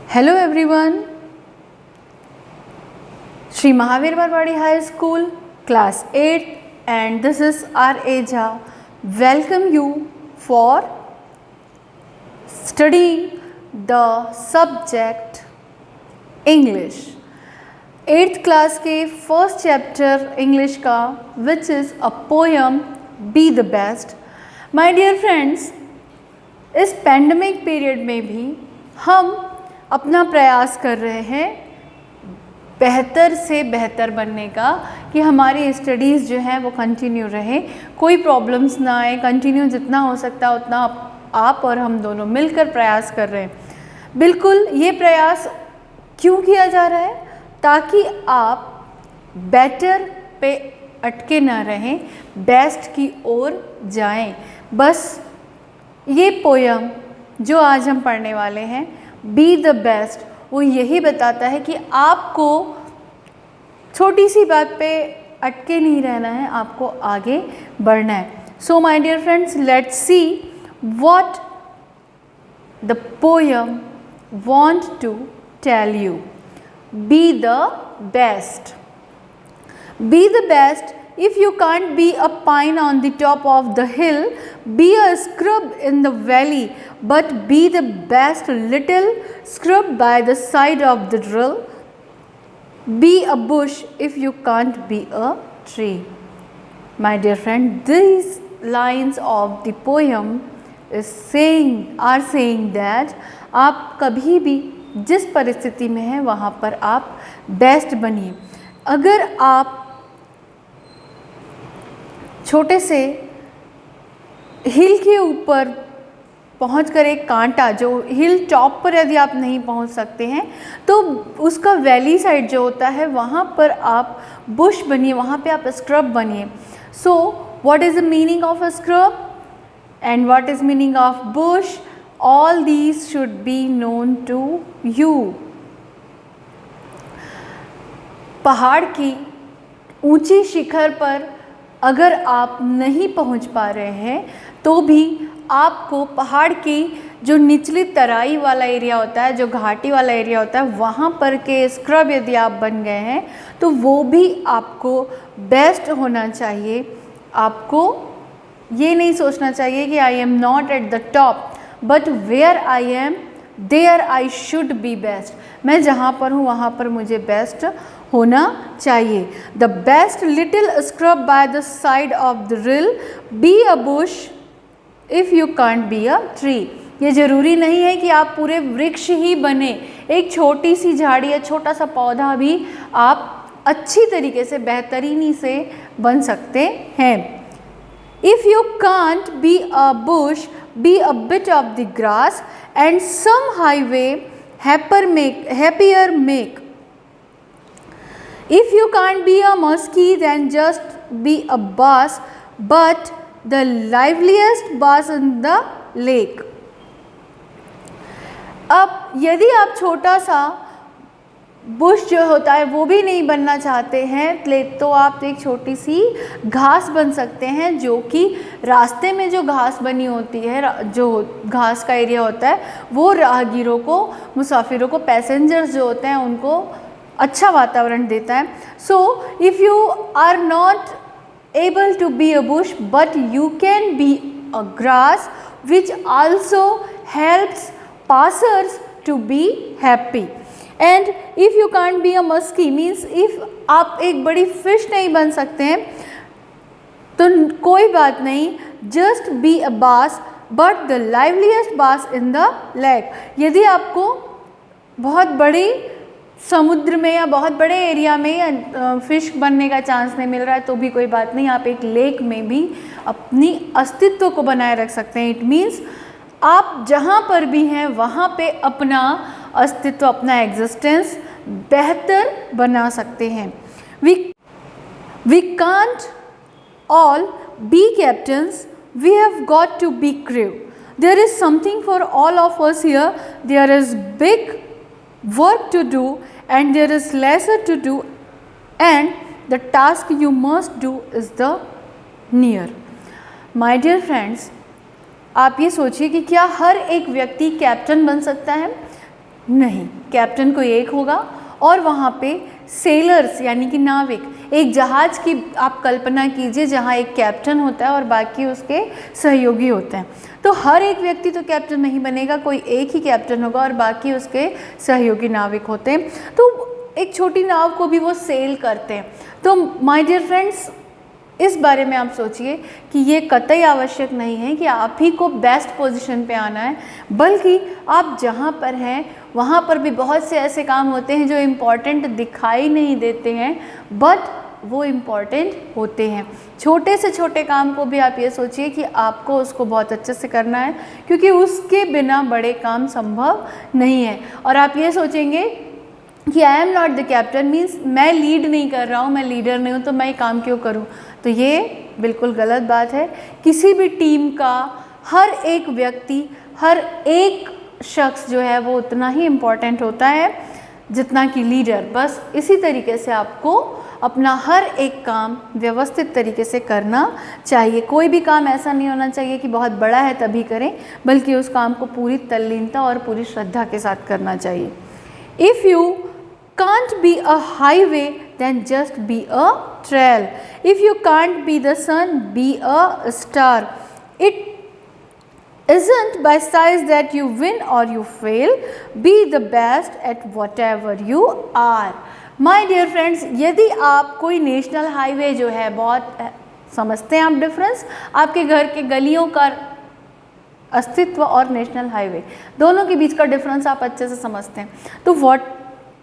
Hello everyone, Sri Mahavir Barwadi High School, Class 8, and this is R.A. Jha. Welcome you for studying the subject English. 8th class के first chapter English का which is a poem Be the Best. My dear friends, इस pandemic period में भी हम अपना प्रयास कर रहे हैं बेहतर से बेहतर बनने का कि हमारी स्टडीज़ जो हैं वो कंटिन्यू रहें, कोई प्रॉब्लम्स ना आए, कंटिन्यू जितना हो सकता है उतना आप और हम दोनों मिलकर प्रयास कर रहे हैं। बिल्कुल ये प्रयास क्यों किया जा रहा है? ताकि आप बेटर पे अटके ना रहें, बेस्ट की ओर जाएं। बस ये पोयम जो आज हम पढ़ने वाले हैं बी द बेस्ट, वो यही बताता है कि आपको छोटी सी बात पे अटके नहीं रहना है, आपको आगे बढ़ना है। So my dear friends, let's see what the poem want to tell you. Be the best. Be the best. If you can't be a pine on the top of the hill, be a scrub in the valley, but be the best little scrub by the side of the drill. Be a bush if you can't be a tree. My dear friend, these lines of the poem are saying that आप कभी भी जिस परिस्थिति में हैं वहाँ पर आप बेस्ट बनिए। अगर आप छोटे से हिल के ऊपर पहुंचकर एक कांटा, जो हिल टॉप पर यदि आप नहीं पहुंच सकते हैं तो उसका वैली साइड जो होता है वहाँ पर आप बुश बनिए, वहाँ पे आप स्क्रब बनिए। So what is the meaning of a scrub and what is meaning of bush? All these should be known to you. पहाड़ की ऊंची शिखर पर अगर आप नहीं पहुंच पा रहे हैं तो भी आपको पहाड़ की जो निचली तराई वाला एरिया होता है, जो घाटी वाला एरिया होता है, वहाँ पर के स्क्रब यदि आप बन गए हैं तो वो भी आपको बेस्ट होना चाहिए। आपको ये नहीं सोचना चाहिए कि I am not at the top but where I am there I should be best. मैं जहाँ पर हूँ वहाँ पर मुझे बेस्ट होना चाहिए। The best little scrub by the side of the reel, B a Bush if you can't be a tree. ये ज़रूरी नहीं है कि आप पूरे वृक्ष ही बने, एक छोटी सी झाड़ी या छोटा सा पौधा भी आप अच्छी तरीके से बेहतरीनी से बन सकते हैं। If you can't be a bush, be a bit of the grass and some highway happier make. If you can't be a muskie, then just be a bass, but the liveliest bass in the lake. अब यदि आप छोटा सा Bush जो होता है वो भी नहीं बनना चाहते हैं तो आप एक छोटी सी घास बन सकते हैं, जो कि रास्ते में जो घास बनी होती है, जो घास का एरिया होता है, वो राहगीरों को, मुसाफिरों को, पैसेंजर्स जो होते हैं उनको अच्छा वातावरण देता है। So if you are not able to be a bush but you can be a grass which also helps passers to be happy. And if you can't be a muskie means if आप एक बड़ी fish नहीं बन सकते हैं तो कोई बात नहीं, जस्ट बी अ बास बट द लाइवलीस्ट बास इन द लेक। यदि आपको बहुत बड़ी समुद्र में या बहुत बड़े एरिया में फ़िश बनने का चांस नहीं मिल रहा है तो भी कोई बात नहीं, आप एक लेक में भी अपनी अस्तित्व को बनाए रख सकते हैं। इट मीन्स आप जहाँ पर भी हैं वहाँ पे अपना अस्तित्व, अपना एग्जिस्टेंस बेहतर बना सकते हैं। We can't all be captains, we have got to be crew. There is something for all of us here, there is big work to do and there is lesser to do and the task you must do is the near. My dear friends, आप ये सोचिए कि क्या हर एक व्यक्ति captain बन सकता है? नहीं, कैप्टन कोई एक होगा और वहाँ पे सेलर्स यानी कि नाविक, एक जहाज़ की आप कल्पना कीजिए जहाँ एक कैप्टन होता है और बाकी उसके सहयोगी होते हैं। तो हर एक व्यक्ति तो कैप्टन नहीं बनेगा, कोई एक ही कैप्टन होगा और बाकी उसके सहयोगी नाविक होते हैं। तो एक छोटी नाव को भी वो सेल करते हैं। तो माय डियर फ्रेंड्स, इस बारे में आप सोचिए कि ये कतई आवश्यक नहीं है कि आप ही को बेस्ट पोजीशन पे आना है, बल्कि आप जहाँ पर हैं वहाँ पर भी बहुत से ऐसे काम होते हैं जो इम्पॉर्टेंट दिखाई नहीं देते हैं, बट वो इम्पॉर्टेंट होते हैं। छोटे से छोटे काम को भी आप ये सोचिए कि आपको उसको बहुत अच्छे से करना है, क्योंकि उसके बिना बड़े काम संभव नहीं है। और आप ये सोचेंगे कि I am not the captain, means मैं लीड नहीं कर रहा हूँ, मैं लीडर नहीं हूँ, तो मैं ये काम क्यों करूँ। तो ये बिल्कुल गलत बात है। किसी भी टीम का हर एक व्यक्ति, हर एक शख्स जो है वो उतना ही इम्पॉर्टेंट होता है जितना कि लीडर। बस इसी तरीके से आपको अपना हर एक काम व्यवस्थित तरीके से करना चाहिए। कोई भी काम ऐसा नहीं होना चाहिए कि बहुत बड़ा है तभी करें, बल्कि उस काम को पूरी तल्लीनता और पूरी श्रद्धा के साथ करना चाहिए। If you can't be a highway, then just be a trail. If you can't be the sun, be a star. It isn't by size that you win or you fail. Be the best at whatever you are. My dear friends, यदि आप कोई national highway जो है, बहुत समझते हैं आप difference, आपके घर के गलियों का अस्तित्व और नेशनल हाईवे दोनों के बीच का डिफरेंस आप अच्छे से समझते हैं। तो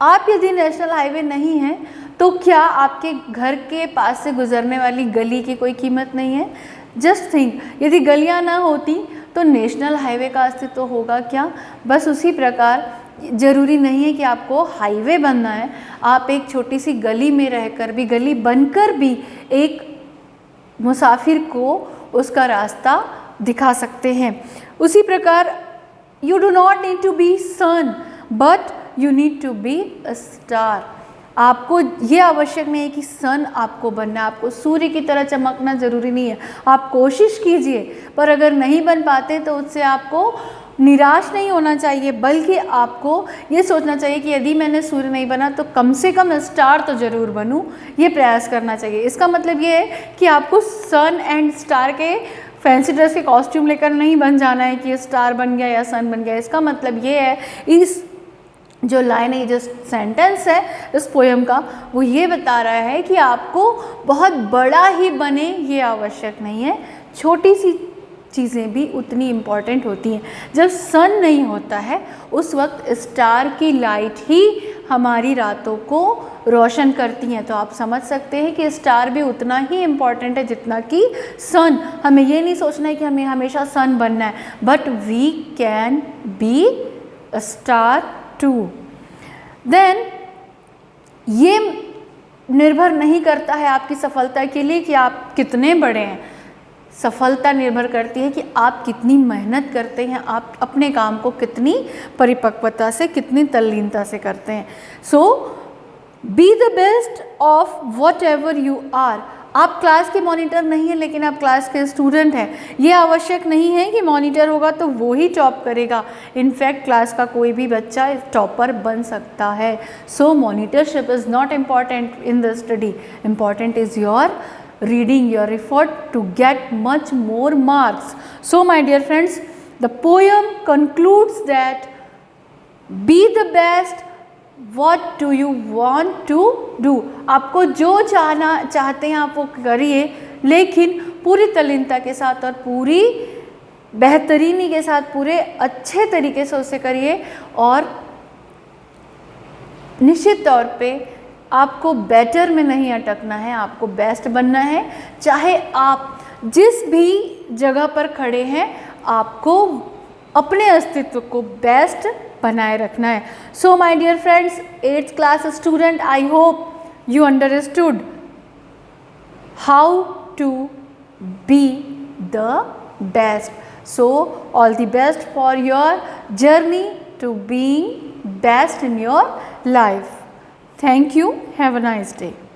आप यदि नेशनल हाईवे नहीं हैं तो क्या आपके घर के पास से गुजरने वाली गली की कोई कीमत नहीं है? जस्ट थिंक, यदि गलियां ना होती तो नेशनल हाईवे का अस्तित्व होगा क्या? बस उसी प्रकार ज़रूरी नहीं है कि आपको हाईवे बनना है, आप एक छोटी सी गली में रहकर भी, गली बनकर भी एक मुसाफिर को उसका रास्ता दिखा सकते हैं। उसी प्रकार you do not need to be sun but you need to be a star. आपको ये आवश्यक नहीं है कि सन आपको बनना है, आपको सूर्य की तरह चमकना ज़रूरी नहीं है। आप कोशिश कीजिए, पर अगर नहीं बन पाते तो उससे आपको निराश नहीं होना चाहिए, बल्कि आपको ये सोचना चाहिए कि यदि मैंने सूर्य नहीं बना तो कम से कम स्टार तो ज़रूर बनूं, ये प्रयास करना चाहिए। इसका मतलब ये है कि आपको सन एंड स्टार के फैंसी ड्रेस के कॉस्ट्यूम लेकर नहीं बन जाना है कि स्टार बन गया या सन बन गया। इसका मतलब ये है, इस जो लाइन है, जो सेंटेंस है इस पोएम का, वो ये बता रहा है कि आपको बहुत बड़ा ही बने ये आवश्यक नहीं है, छोटी सी चीज़ें भी उतनी इम्पॉर्टेंट होती हैं। जब सन नहीं होता है उस वक्त स्टार की लाइट ही हमारी रातों को रोशन करती हैं। तो आप समझ सकते हैं कि स्टार भी उतना ही इम्पॉर्टेंट है जितना कि सन। हमें ये नहीं सोचना है कि हमें हमेशा सन बनना है, but we can be a star too. Then ये निर्भर नहीं करता है आपकी सफलता के लिए कि आप कितने बड़े हैं। सफलता निर्भर करती है कि आप कितनी मेहनत करते हैं, आप अपने काम को कितनी परिपक्वता से, कितनी तल्लीनता से करते हैं। So be the best of whatever you are. आप क्लास के मॉनिटर नहीं हैं, लेकिन आप क्लास के स्टूडेंट हैं। ये आवश्यक नहीं है कि मॉनिटर होगा तो वो ही टॉप करेगा। इनफैक्ट क्लास का कोई भी बच्चा टॉपर बन सकता है। So monitorship is not important in the study, important is your reading, your effort to get much more marks. So my dear friends, the poem concludes that be the best, what do you want to do. आपको जो चाहते हैं आप वो करिए, लेकिन पूरी तल्लीनता के साथ और पूरी बेहतरीनी के साथ, पूरे अच्छे तरीके से उसे करिए। और निश्चित तौर पे आपको बेटर में नहीं अटकना है, आपको बेस्ट बनना है। चाहे आप जिस भी जगह पर खड़े हैं, आपको अपने अस्तित्व को बेस्ट बनाए रखना है। So my dear friends, 8th class student, I hope you understood how to be the best. So all the best for your journey to being best in your life. Thank you. Have a nice day.